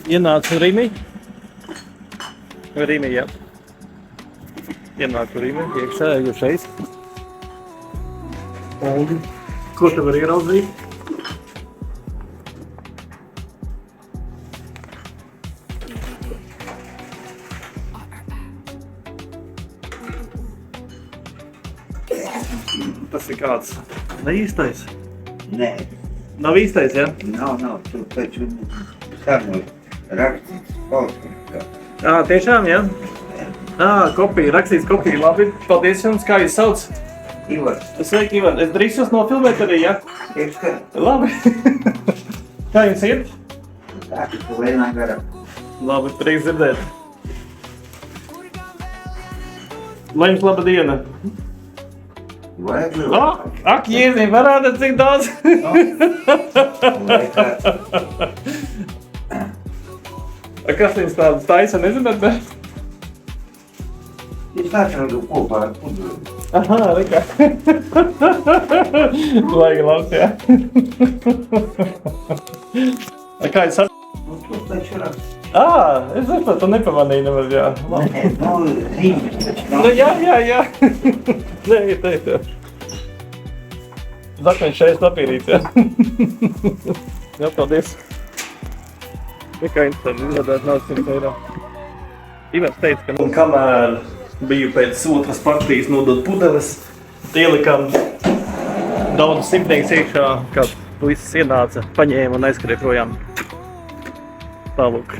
Ienāca Rimi. Rimi, jā. Ienāca Rimi, iekšā, iekšais. Un ko te var ieraudzīt? Tas ir kāds neīstais? Nē, Nav īstais, jā? nav, tu taču sarunāji rakstīts kaut kā. Tiešām, jā? Kopija, rakstīts kopija. Labi, paldies jums, kā jūs sauc? Ivars, Sveiki, Ivan. Es drīkstu jūs nofilmēt arī, jā? iekšā, Labi. Kā jums iet? tā, ka tu lēnā garā. Labi, prieks dzirdēt. Lai jums laba diena. Vajag Ak, Jēziņ, parādat, cik daudz. Kas jums tādas taisa, nezināt, bet? Es atradu kopā ar pudru. Aha, rekā. Laigi labs, jā. Kā jūs Tu taču raksti. Es zinu, tu nepamanīji nemaz, jā. Nē, rīņš taču nav. Nu, jā. Nē, ir teikt, jā. Zakmeņš šeit papīrīts, jā. Jā, paldies. Tikai interesanti, izrādāt nav 100 eiro. Ivars teica, ka... Un kamēr biju pēc otras partijas nodot pudeles, ielikām daudz simtnieks iekšā, kad puisis ienāca, paņēma un aizskrēja projām. Tālūk.